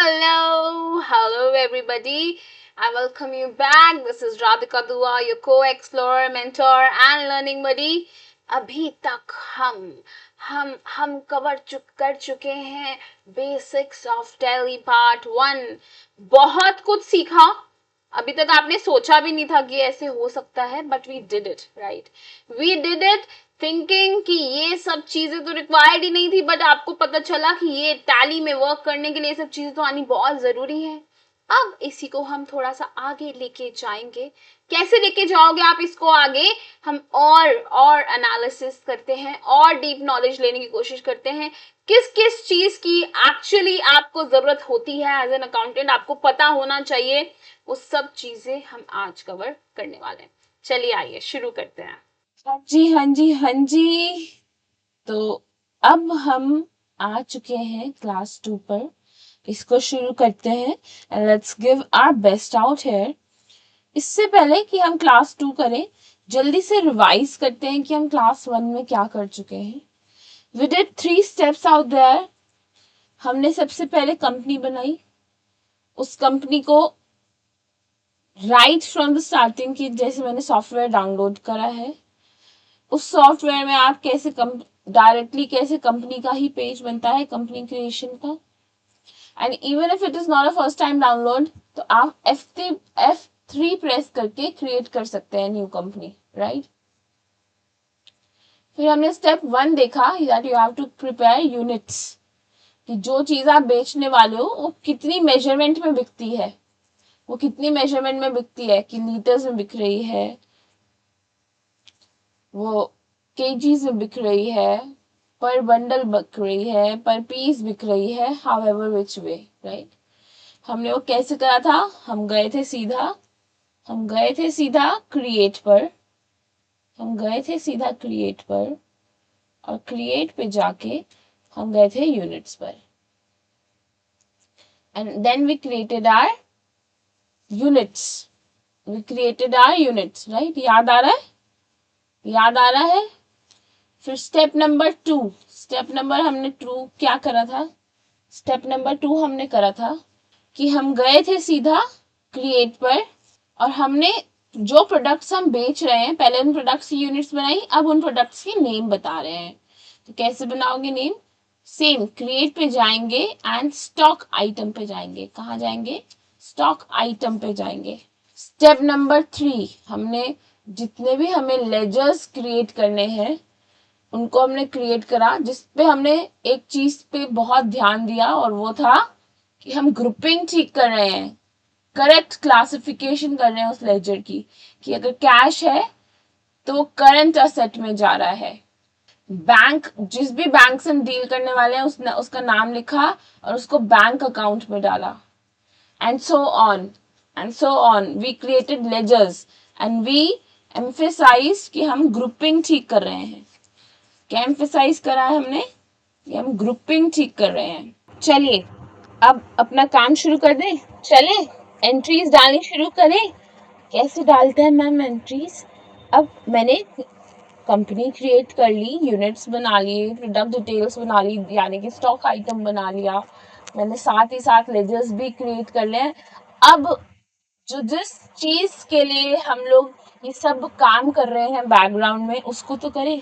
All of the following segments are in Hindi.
Hello everybody. I welcome you back. This is Radhika Dua, your co-explorer, mentor and learning buddy. अभी तक हम कर चुके हैं बेसिक्स ऑफ टैली पार्ट 1। बहुत कुछ सीखा। अभी तक आपने सोचा भी नहीं था कि ऐसे हो सकता है, but we did it, right? We did it thinking कि ये सब चीजें तो रिक्वायर्ड ही नहीं थी, बट आपको पता चला कि ये टैली में वर्क करने के लिए सब चीजें तो आनी बहुत जरूरी है। अब इसी को हम थोड़ा सा आगे लेके जाएंगे। कैसे लेके जाओगे आप इसको आगे? हम और एनालिसिस करते हैं और डीप नॉलेज लेने की कोशिश करते हैं। किस किस चीज की एक्चुअली आपको जरूरत होती है एज एन अकाउंटेंट, आपको पता होना चाहिए। वो सब चीजें हम आज कवर करने वाले हैं। चलिए आइए शुरू करते हैं। हाँ जी, हाँ जी, हाँ जी। तो अब हम आ चुके हैं क्लास 2 पर। इसको शुरू करते हैं and let's give our best out here. इससे पहले कि हम क्लास 2 करें, जल्दी से रिवाइज करते हैं कि हम क्लास 1 में क्या कर चुके हैं। We did 3 steps out there. हमने सबसे पहले कंपनी बनाई। उस कंपनी को राइट फ्रॉम द स्टार्टिंग की जैसे मैंने सॉफ्टवेयर डाउनलोड करा है, उस सॉफ्टवेयर में आप कैसे डायरेक्टली कैसे कंपनी का ही पेज बनता है, कंपनी क्रिएशन का। And even if it is not a first time download, तो आप F3 प्रेस करके क्रिएट कर सकते हैं न्यू कंपनी, राइट? फिर हमने स्टेप 1 देखा that you have to prepare units, कि जो चीज आप बेचने वाले हो वो कितनी मेजरमेंट में बिकती है। वो कितनी मेजरमेंट में बिकती है, कि लीटर्स में बिक रही है, वो केजीज में बिक रही है, पर बंडल बिक रही है, पर पीस बिक रही है, हाउएवर विच वे, राइट? हमने वो कैसे करा था? हम गए थे सीधा क्रिएट पर। और क्रिएट पे जाके हम गए थे यूनिट्स पर। And then we created our units. Right? याद आ रहा है? फिर स्टेप नंबर 2 हमने क्या करा था? स्टेप नंबर 2 हमने करा था कि हम गए थे सीधा क्रिएट पर, और हमने जो प्रोडक्ट्स हम बेच रहे हैं, पहले उन प्रोडक्ट्स की यूनिट्स बनाई, अब उन प्रोडक्ट्स की नेम बता रहे हैं। तो कैसे बनाओगे नेम? सेम क्रिएट पे जाएंगे एंड स्टॉक आइटम पे जाएंगे। कहाँ जाएंगे? स्टॉक आइटम पे जाएंगे। स्टेप नंबर 3, हमने जितने भी हमें लेजर्स क्रिएट करने हैं उनको हमने क्रिएट करा, जिसपे हमने एक चीज पे बहुत ध्यान दिया, और वो था कि हम ग्रुपिंग ठीक कर रहे हैं, करेक्ट क्लासिफिकेशन कर रहे हैं उस लेजर की, कि अगर कैश है तो करंट असेट में जा रहा है। बैंक, जिस भी बैंक से हम डील करने वाले हैं उसका नाम लिखा और उसको बैंक अकाउंट में डाला, and so on we created ledgers and we emphasise कि हम ग्रुपिंग ठीक कर रहे हैं। क्या एम्फेसाइज करा है हमने? कि हम ग्रुपिंग ठीक कर रहे हैं। चलिए अब अपना काम शुरू कर दें। चले एंट्रीज डालनी शुरू करें। कैसे डालते हैं मैम एंट्रीज? अब मैंने कंपनी क्रिएट कर ली, यूनिट्स बना लिए, प्रोडक्ट डिटेल्स बना ली, यानी कि स्टॉक आइटम बना लिया, मैंने साथ ही साथ लेजर्स भी क्रिएट कर लिए। अब जो जिस चीज के लिए हम लोग ये सब काम कर रहे हैं बैकग्राउंड में, उसको तो करें।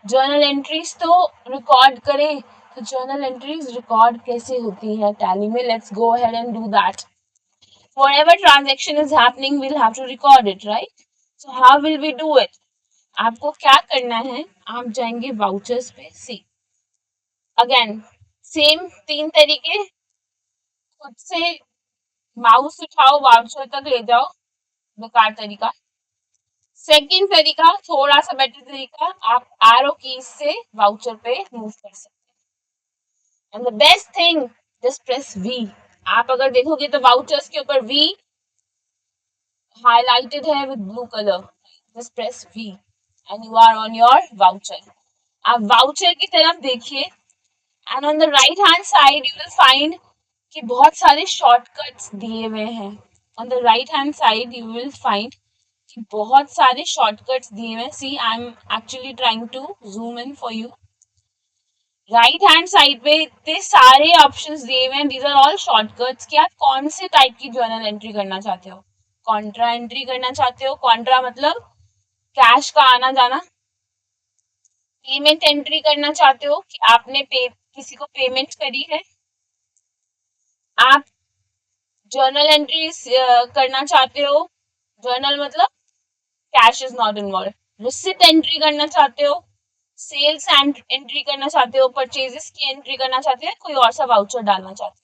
जर्नल एंट्रीज तो रिकॉर्ड करें। तो जर्नल एंट्रीज रिकॉर्ड कैसे होती है टैली में? Let's go ahead and do that. Whatever transaction is happening, we'll have to record it, right? So how will we do it? आपको क्या करना है? आप जाएंगे वाउचर्स पे। सी अगेन सेम 3 तरीके। खुद से माउस उठाओ, वाउचर तक ले जाओ, बेकार तरीका। सेकंड तरीका थोड़ा सा बेटर तरीका, आप एरो कीज से वाउचर पे मूव कर सकते हैं। And the best thing, just press V. आप अगर देखोगे तो वाउचर्स के ऊपर वी highlighted है with blue color. Just press V and you are on your voucher. आप वाउचर की तरफ देखिए and on the right hand side you will find कि बहुत सारे शॉर्टकट्स दिए हुए हैं। On the right hand side you will find कि बहुत सारे शॉर्टकट्स दिए हुए हैं। See I am actually trying to zoom in for you. Right hand side पे इतने सारे ऑप्शंस दिए हुए हैं, दीज आर ऑल शॉर्टकट्स कि आप कौन से टाइप की जर्नल एंट्री करना चाहते हो। कॉन्ट्रा एंट्री करना चाहते हो, कॉन्ट्रा मतलब कैश का आना जाना। पेमेंट एंट्री करना चाहते हो कि आपने किसी को पेमेंट करी है। आप जर्नल एंट्री करना चाहते हो, जर्नल मतलब cash is not involve. Receipt entry करना चाहते हो, सेल्स एंट्री करना चाहते हो, परचेजेस की एंट्री करना चाहते हो, कोई और सा वाउचर डालना चाहते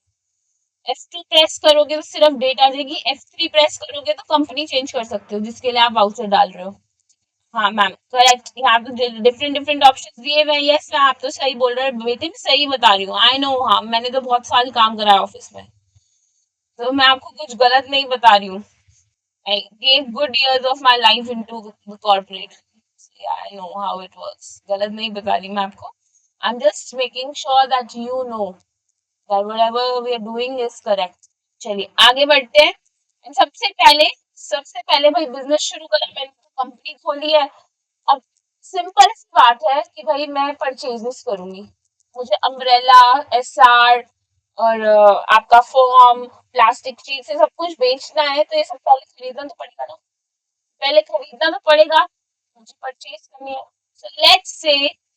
हो। F2 प्रेस करोगे तो सिर्फ डेट आ जाएगी, F3 प्रेस करोगे तो कंपनी चेंज कर सकते हो जिसके लिए आप वाउचर डाल रहे हो। हाँ मैम करेक्ट, यहाँ तो डिफरेंट डिफरेंट ऑप्शन दिए हुए हैं। यस मैम आप तो सही बोल रहे हैं बेटे, मैं सही बता रही हूँ, आई नो। हाँ मैंने तो बहुत साल काम करा है ऑफिस में, तो मैं आपको कुछ गलत नहीं बता रही हूँ। I gave good years of my life into the corporate. So yeah, I know how it works. गलत नहीं बता रही मैं आपको. I'm just making sure that you know that whatever we are doing is correct. चलिए आगे बढ़ते हैं। And सबसे पहले भाई बिजनेस शुरू करा, मैंने कंपनी खोली है। अब सिंपल सी बात है कि भाई मैं परचेजेस करूंगी, मुझे अम्ब्रेला, एसआर और आपका फोम, प्लास्टिक चीज से सब कुछ बेचना है, तो ये सब पहले खरीदना तो पड़ेगा ना। पहले खरीदना तो पड़ेगा, मुझे परचेज करनी है। So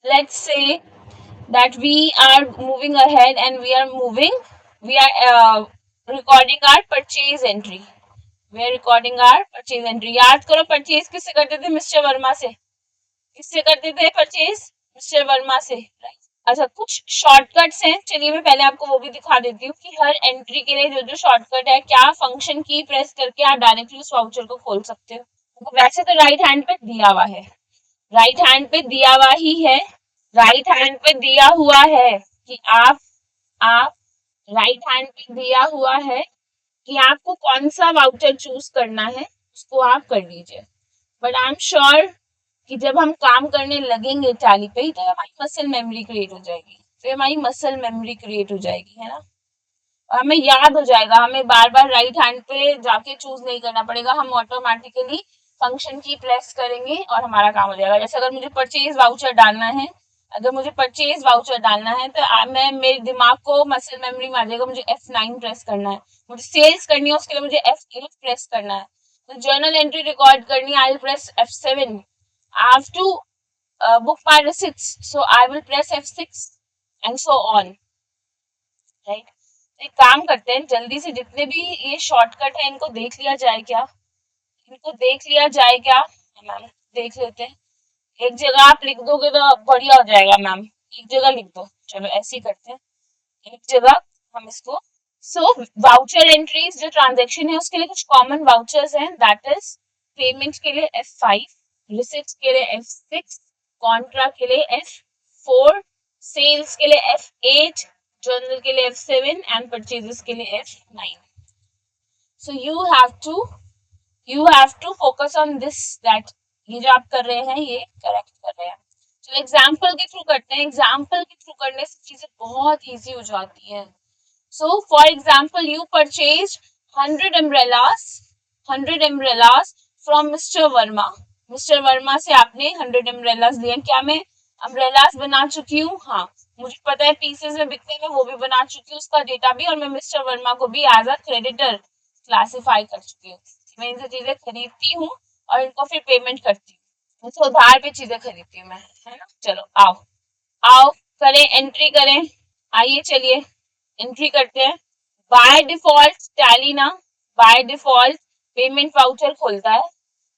let's say that we are moving ahead and we are recording our purchase entry. We are recording our purchase entry. याद करो परचेज किससे करते थे, मिस्टर वर्मा से। किससे करते थे परचेज, मिस्टर वर्मा से, राइट। अच्छा कुछ शॉर्टकट्स हैं, चलिए मैं पहले आपको वो भी दिखा देती हूँ कि हर एंट्री के लिए जो जो शॉर्टकट है, क्या फंक्शन की प्रेस करके आप डायरेक्टली उस वाउचर को खोल सकते हो। तो वैसे तो राइट हैंड पे दिया हुआ है, राइट हैंड पे दिया हुआ ही है, राइट हैंड पे दिया हुआ है कि आप राइट हैंड पे दिया हुआ है कि आपको कौन सा वाउचर चूज करना है, उसको आप कर लीजिए। बट आई एम श्योर कि जब हम काम करने लगेंगे टैली पे ही, तो हमारी मसल मेमोरी क्रिएट हो जाएगी, तो हमारी मसल मेमोरी क्रिएट हो जाएगी, है ना। और हमें याद हो जाएगा, हमें बार बार राइट हैंड पे जाके चूज नहीं करना पड़ेगा, हम ऑटोमेटिकली फंक्शन की प्रेस करेंगे और हमारा काम हो जाएगा। जैसे अगर मुझे परचेज वाउचर डालना है, अगर मुझे परचेज वाउचर डालना है तो मैं मेरे दिमाग को मसल मेमोरी में आ जाएगा, मुझे F9 प्रेस करना है। मुझे सेल्स करनी है, उसके लिए मुझे F8 प्रेस करना है। तो जर्नल एंट्री रिकॉर्ड करनी है, I will press F7। I have to book my receipts, so I will press F6 and so on, right? एक काम करते हैं, जल्दी से जितने भी ये शॉर्टकट है इनको देख लिया जाए क्या, इनको देख लिया जाए क्या मैम। देख लेते हैं, एक जगह आप लिख दोगे तो बढ़िया हो जाएगा मैम, एक जगह लिख दो, चलो ऐसे ही करते हैं, एक जगह हम इसको। सो वाउचर एंट्रीज जो ट्रांजेक्शन है उसके लिए कुछ कॉमन वाउचर्स हैं, दैट इज पेमेंट के लिए F5, रिसिप्ट के लिए F6, कॉन्ट्रा के लिए F4, सेल्स के लिए F8, जर्नल के लिए F7 एंड परचेजेस के लिए F9। So you have to focus on this, that ये जो आप कर रहे हैं ये करेक्ट कर रहे हैं। चलो एग्जाम्पल के थ्रू करते हैं, एग्जाम्पल के थ्रू करने से चीजें बहुत इजी हो जाती हैं। So, for example, you purchased 100 umbrellas, 100 umbrellas from Mr. Verma. Mr. Verma से आपने 100 umbrellas लिए। क्या मैं umbrellas बना चुकी हूँ? हाँ, मुझे पता है पीसेस में बिकते हैं, वो भी बना चुकी हूँ, उसका डेटा भी, और मैं मिस्टर वर्मा को भी एज अ क्रेडिटर क्लासिफाई कर चुकी हूँ। मैं इनसे चीजें खरीदती हूँ और इनको फिर पेमेंट करती हूँ, मुझसे उधार पे चीजें खरीदती हूँ मैं, है ना। चलो आओ आओ करें, एंट्री करें, आइए चलिए एंट्री करते हैं। बाय डिफॉल्ट टैली ना, बाय डिफॉल्ट पेमेंट वाउचर खोलता है,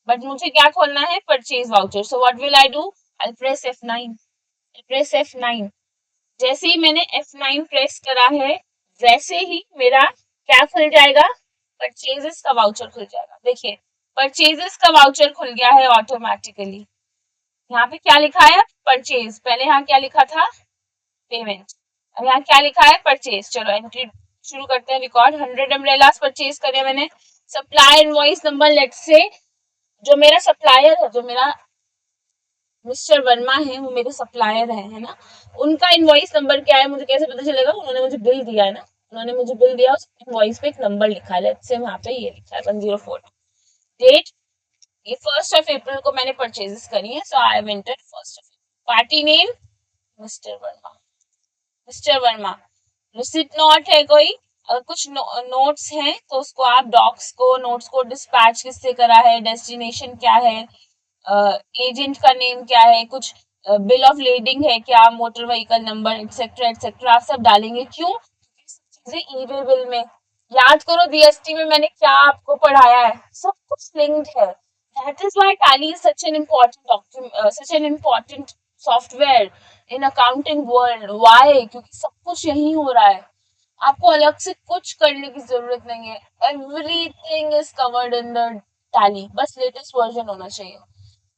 बट मुझे क्या खोलना है, purchase voucher. So what will I do, I press F9, press F9। जैसे ही मैंने F9 प्रेस करा है, वैसे ही मेरा क्या खुल जाएगा, परचेजेस का वाउचर खुल जाएगा। देखिए परचेजेस का वाउचर खुल गया है ऑटोमेटिकली। यहाँ पे क्या लिखा है, परचेज, पहले यहाँ क्या लिखा था, पेमेंट, अब यहाँ क्या लिखा है, परचेज। चलो एंट्री शुरू करते हैं, रिकॉर्ड 100 अम्ब्रेलास परचेज करे मैंने। सप्लायर इनवॉइस नंबर, लेट से जो मेरा सप्लायर है, जो मेरा मिस्टर वर्मा है, वो मेरे सप्लायर है ना, उनका इनवॉइस नंबर क्या है, मुझे कैसे पता चलेगा, उन्होंने मुझे बिल दिया है ना, उन्होंने मुझे बिल दिया, उस इनवॉइस पे एक नंबर लिखा है, लेट्स से वहां पे ये लिखा है 104। डेट, ये 1 अप्रैल को मैंने परचेजेस करी है, so I have entered 1 April. Party name mister Verma, mister Verma. Receipt note है कोई, अगर कुछ नोट्स हैं तो उसको आप डॉक्स को, नोट्स को डिस्पैच किससे करा है, डेस्टिनेशन क्या है, एजेंट का नेम क्या है, कुछ बिल ऑफ लेडिंग है क्या, motor vehicle number etcetera etcetera, आप सब डालेंगे। क्यों? चीजें ई वे बिल में, याद करो जीएसटी में मैंने क्या आपको पढ़ाया है, सब कुछ लिंक्ड है। That is why tally is such an important document, such an important software in accounting world. Why? क्योंकि सब कुछ यही हो रहा है, आपको अलग से कुछ करने की जरूरत नहीं है। Everything is covered in the tally, बस लेटेस्ट वर्जन होना चाहिए।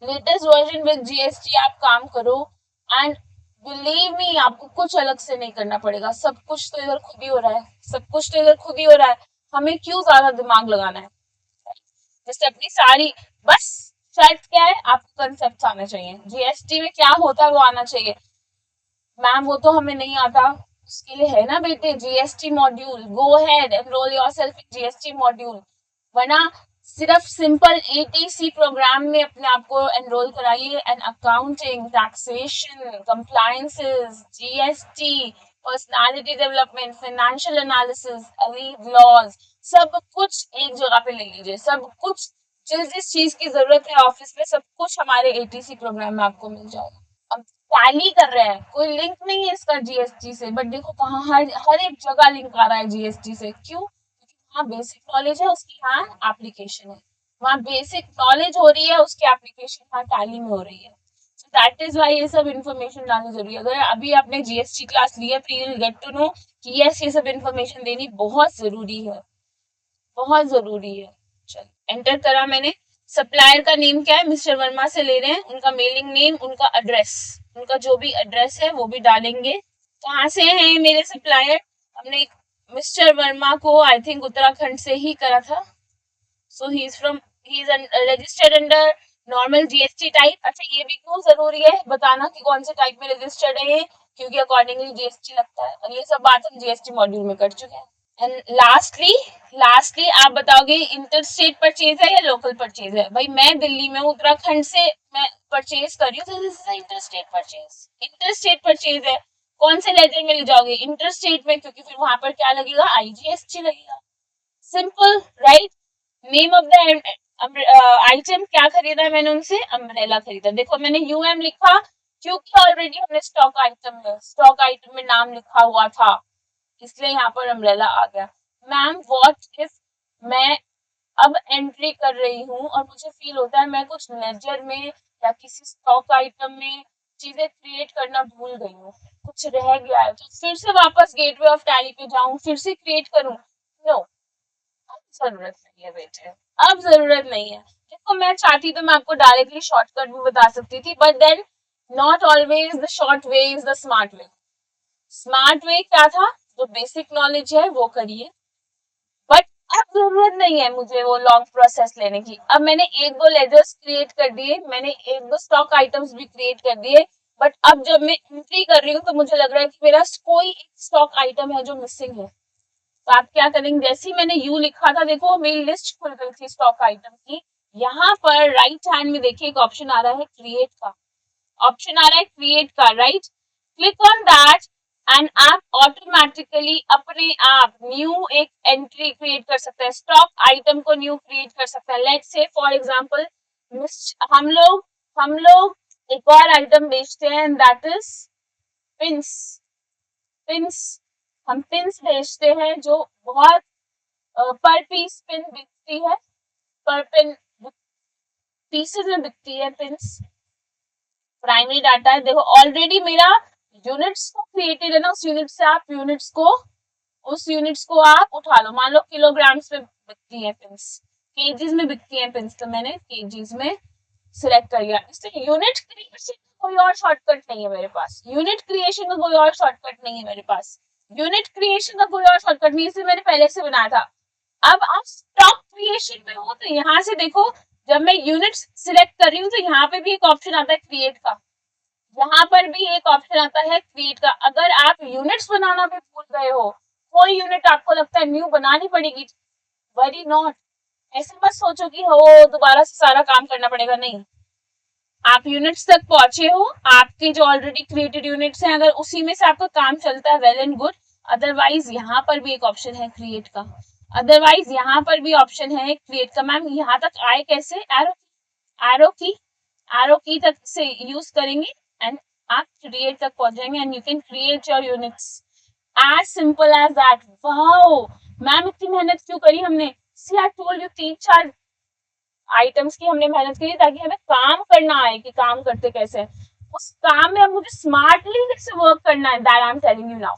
लेटेस्ट वर्जन विद जीएसटी आप काम करो, एंड बिलीव मी आपको कुछ अलग से नहीं करना पड़ेगा, सब कुछ तो इधर खुद ही हो रहा है, सब कुछ तो इधर खुद ही हो रहा है, हमें क्यों ज्यादा दिमाग लगाना है। जैसे अपनी सारी, बस शर्त क्या है, आपको कंसेप्ट आना चाहिए, जीएसटी में क्या होता है वो आना चाहिए। मैम वो तो हमें नहीं आता, उसके लिए है ना बेटे GST module, go ahead enrol yourself in GST module. वरना सिर्फ सिंपल एटीसी प्रोग्राम में अपने आप को एनरोल कराइए, and accounting, taxation, compliances, GST, personality development, financial analysis, allied laws, सब कुछ एक जगह पे ले लीजिए, सब कुछ जिस जिस चीज की जरूरत है ऑफिस में, सब कुछ हमारे एटीसी प्रोग्राम में आपको मिल जाएगा। अब टैली कर रहे हैं, कोई लिंक नहीं है इसका जीएसटी से, बट देखो कहाँ हर हर एक जगह लिंक आ रहा है जीएसटी से। क्यों? क्योंकि वहाँ बेसिक नॉलेज है, उसकी यहाँ एप्लीकेशन है, वहाँ बेसिक नॉलेज हो रही है, उसकी एप्लीकेशन वहाँ टैली में हो रही है। सो दैट इज वाई ये सब इन्फॉर्मेशन डालनी जरूरी है। अगर अभी आपने जीएसटी क्लास ली है तो you will get to know कि यस, ये सब इन्फॉर्मेशन देनी बहुत जरूरी है, बहुत जरूरी है। चल, एंटर करा मैंने। सप्लायर का नेम क्या है, मिस्टर वर्मा से ले रहे हैं, उनका मेलिंग नेम, उनका एड्रेस, उनका जो भी एड्रेस है वो भी डालेंगे। कहाँ से है मेरे सप्लायर, हमने मिस्टर वर्मा को आई थिंक उत्तराखंड से ही करा था। So he is from, he is registered under normal GST type. अच्छा, ये भी क्यों जरूरी है बताना कि कौन से टाइप में रजिस्टर्ड है ये, क्योंकि अकॉर्डिंगली जीएसटी लगता है, और ये सब बात हम जीएसटी मॉड्यूल में कर चुके हैं। एंड लास्टली आप बताओगे इंटर स्टेट परचेज है या लोकल परचेज है। भाई मैं दिल्ली में, उत्तराखंड से मैं परचेज कर रही हूँ, तो this is inter state purchase, inter state purchase है। कौन से लेजर में ले जाओगे, इंटर स्टेट में, क्योंकि फिर वहां पर क्या लगेगा, आईजीएसटी लगेगा। Simple, right. Name of the item क्या खरीदा है मैंने उनसे, अम्ब्रेला खरीदा। देखो मैंने यूएम लिखा क्योंकि ऑलरेडी हमने स्टॉक आइटम में, स्टॉक आइटम में नाम लिखा हुआ था, इसलिए यहाँ पर अम्ब्रेला आ गया। मैम व्हाट इफ मैं अब एंट्री कर रही हूँ और मुझे फील होता है मैं कुछ लेजर में या किसी स्टॉक आइटम में चीजें क्रिएट करना भूल गई हूँ, कुछ रह गया है, तो फिर से वापस गेटवे ऑफ टैली पे जाऊं, फिर से क्रिएट करूं। नो, अब जरूरत नहीं है बेटे, अब जरूरत नहीं है। देखो मैं चाहती तो मैं आपको डायरेक्टली शॉर्टकट भी बता सकती थी, but then not always the short way is the smart way. Smart way क्या था, जो बेसिक नॉलेज है वो करिए, बट अब जरूरत नहीं है मुझे वो लॉन्ग प्रोसेस लेने की। अब मैंने एक दो लेजर्स क्रिएट कर दिए, मैंने एक दो स्टॉक आइटम्स भी क्रिएट कर दिए, बट अब जब मैं एंट्री कर रही हूँ तो मुझे लग रहा है कि मेरा कोई एक स्टॉक आइटम है जो मिसिंग है। तो आप क्या करेंगे, जैसे ही मैंने यू लिखा था, देखो मेरी लिस्ट खुल गई थी स्टॉक आइटम की। यहाँ पर राइट हैंड में देखिए एक ऑप्शन आ रहा है क्रिएट का, ऑप्शन आ रहा है क्रिएट का, right. Click on that and आप ऑटोमेटिकली अपने आप न्यू एक एंट्री क्रिएट कर सकते हैं, स्टॉक आइटम को न्यू क्रिएट कर सकते हैं। लेट्स से फॉर एग्जांपल हम लोग एक और आइटम बेचते हैं, दैट इज पिंस। पिंस, हम पिंस बेचते हैं जो बहुत पर पीस पिन बिकती है, पर पिन पीसेस में बिकती है पिंस। प्राइमरी डाटा है, देखो ऑलरेडी मेरा यूनिट्स को क्रिएटेड है ना, उस यूनिट्स को आप उठा लो। मान लो किलोग्राम्स में बिकती है पिंस, केजीज में बिकती है पिंस, तो मैंने केजीज में सिलेक्ट कर लिया। इसलिए यूनिट क्रिएशन का कोई और शॉर्टकट नहीं है मेरे पास, यूनिट क्रिएशन का कोई और शॉर्टकट नहीं है मेरे पास, यूनिट क्रिएशन का कोई और शॉर्टकट नहीं, इसे मैंने पहले से बनाया था। अब आप स्टॉक क्रिएशन में हो तो यहाँ से देखो, जब मैं यूनिट सिलेक्ट कर रही हूँ तो यहाँ पे भी एक ऑप्शन आता है क्रिएट का, यहाँ पर भी एक ऑप्शन आता है क्रिएट का। अगर आप यूनिट्स बनाना भी भूल गए हो, कोई यूनिट आपको लगता है न्यू बनानी पड़ेगी, वरी नॉट, ऐसे मत सोचो कि हो दोबारा से सारा काम करना पड़ेगा, नहीं। आप यूनिट्स तक पहुंचे हो, आपके जो ऑलरेडी क्रिएटेड यूनिट्स हैं, अगर उसी में से आपका काम चलता है, वेल एंड गुड। अदरवाइज यहाँ पर भी एक ऑप्शन है क्रिएट का, अदरवाइज यहाँ पर भी ऑप्शन है क्रिएट का। मैम यहाँ तक आए कैसे? एरो की एरो की तक से यूज करेंगे एंड आप क्रिएट तक पहुंच जाएंगे and you can create your units as simple as that. Wow ma'am इतनी मेहनत क्यों करी हमने? See I told you, 3-4 items की हमने मेहनत करी ताकि हमें काम करना आए कि काम करते कैसे हैं। उस काम में अब मुझे स्मार्टली कैसे वर्क करना है, that I am telling you now.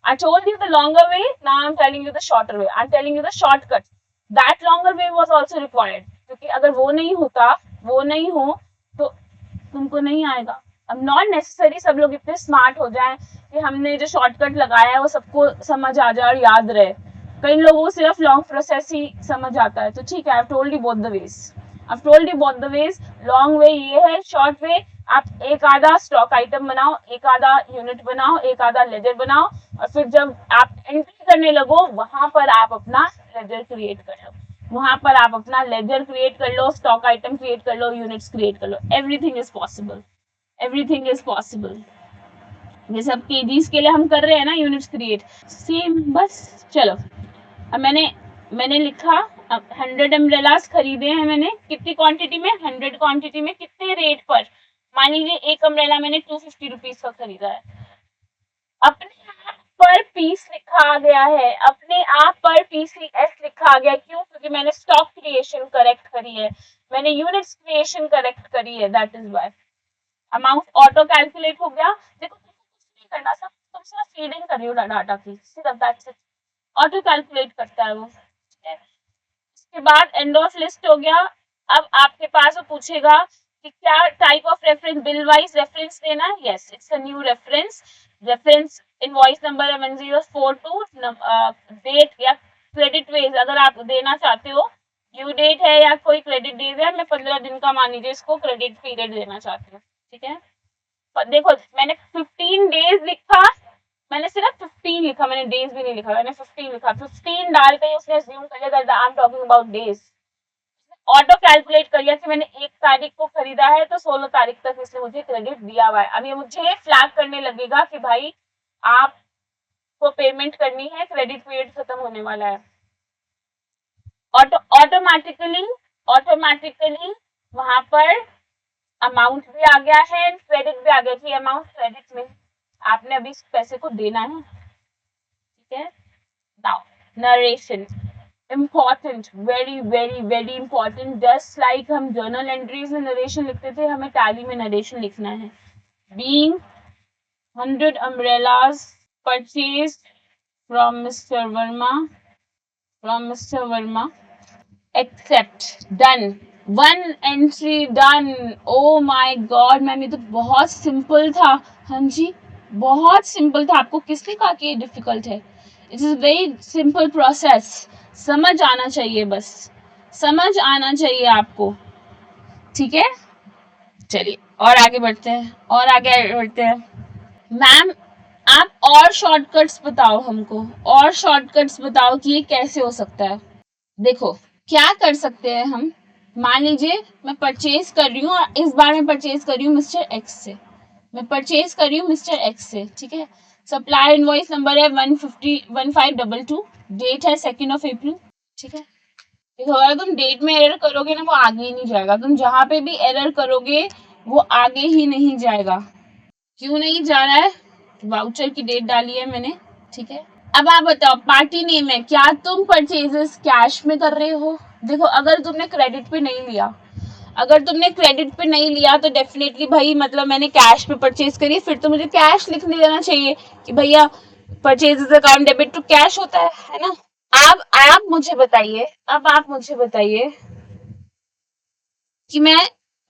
I told you the longer way, now I'm telling you the shorter way. I'm telling you the shortcut. That longer way was also required. क्योंकि अगर वो नहीं होता, वो नहीं हो तो तुमको नहीं आएगा। अब नॉट नेसेसरी सब लोग इतने स्मार्ट हो जाएं कि हमने जो शॉर्टकट लगाया है वो सबको समझ आ जाए और याद रहे। कई लोगों को सिर्फ लॉन्ग प्रोसेस ही समझ आता है, तो ठीक है, आई told you both the ways. I told you both the ways. Long way ये है, शॉर्ट वे आप एक आधा स्टॉक आइटम बनाओ, एक आधा यूनिट बनाओ, एक आधा लेजर बनाओ और फिर जब आप एंट्री करने लगो वहां पर आप अपना लेजर क्रिएट कर लो, वहां पर आप अपना लेजर क्रिएट कर लो, स्टॉक आइटम क्रिएट कर लो, यूनिट्स क्रिएट कर लो। Everything is possible, everything is possible. ये सब केजीज के लिए हम कर रहे हैं ना यूनिट्स क्रिएट, सेम बस। चलो अब मैंने लिखा 100 अम्ब्रेलास खरीदे हैं मैंने, कितनी क्वांटिटी में? 100 क्वांटिटी में, कितने रेट पर? मान लीजिए एक अम्ब्रेला मैंने 250 रुपीज का खरीदा है। अपने आप पर पीस लिखा गया है, अपने आप पर पीस एस लिखा गया, क्यों? क्योंकि मैंने स्टॉक क्रिएशन करेक्ट करी है, मैंने यूनिट्स क्रिएशन करेक्ट करी है, that is why. Amount auto calculate हो गया। देखो तुमको कुछ नहीं करना, सब तुम सिर्फ फीडिंग कर रही हो डाटा की, सिर्फ दैट्स इट। ऑटो कैलकुलेट करता है वो। उसके बाद एंड ऑफ लिस्ट हो गया। अब आपके पास वो पूछेगा कि क्या type of reference, bill wise reference देना है। Yes, it's a new reference. Reference invoice number है 1042, डेट या क्रेडिट वेज अगर आप देना चाहते हो, ड्यू डेट है या कोई क्रेडिट डेज है, मैं 15 दिन का मान लीजिए इसको क्रेडिट पीरियड देना चाहती हूँ, ठीक है। देखो मैंने 15 डेज लिखा, मैंने सिर्फ 15 लिखा, मैंने डेज भी नहीं लिखा, मैंने 15 लिखा। 15 डालते ही उसने अज्यूम कर लिया that I am talking about days. Auto calculate कर लिया कि मैंने 1 तारीख को खरीदा है तो 16 तारीख तक इसने मुझे क्रेडिट दिया हुआ है। अब ये मुझे फ्लैग करने लगेगा कि भाई आपको पेमेंट करनी है, क्रेडिट पीरियड खत्म होने वाला है। ऑटोमेटिकली वहां पर अमाउंट भी आ गया है, क्रेडिट भी आ गया कि अमाउंट क्रेडिट में आपने अभी इस पैसे को देना है, ठीक है। Now narration important, very very very important. Just like हम जर्नल एंट्रीज में नरेशन लिखते थे, हमें टैली में नरेशन लिखना है। Being 100 umbrellas purchased from Mr. Verma, except, done, 1 entry done. Oh my god ma'am ये तो बहुत सिंपल था। हाँ जी बहुत सिंपल था, आपको किसने कहा कि ये डिफिकल्ट है? It is very simple process, समझ आना चाहिए, बस समझ आना चाहिए आपको, ठीक है। चलिए और आगे बढ़ते हैं, और आगे बढ़ते हैं। मैम आप और शॉर्टकट्स बताओ हमको, और शॉर्टकट्स बताओ कि ये कैसे हो सकता है। देखो क्या कर सकते हैं हम, मान लीजिए मैं परचेज कर रही हूँ और इस बार मैं परचेज कर रही हूँ मिस्टर एक्स से, मैं परचेज कर रही हूँ मिस्टर एक्स से, ठीक है। सप्लायर इनवॉइस नंबर है 1522, डेट है 2 अप्रैल, ठीक है। देखो अगर तुम डेट में एरर करोगे ना वो आगे ही नहीं जाएगा, तुम जहां पे भी एरर करोगे वो आगे ही नहीं जाएगा। क्यों नहीं जा रहा है? वाउचर की डेट डाली है मैंने, ठीक है। अब आप बताओ पार्टी नेम है, क्या तुम परचेजेस कैश में कर रहे हो? देखो अगर तुमने क्रेडिट पे नहीं लिया, अगर तुमने क्रेडिट पे नहीं लिया तो डेफिनेटली भाई मतलब मैंने कैश पे परचेज करी, फिर तो मुझे कैश लिखने देना चाहिए कि भैया purchases account debit to cash होता है ना। अब आप मुझे बताइए, अब आप मुझे बताइए कि मैं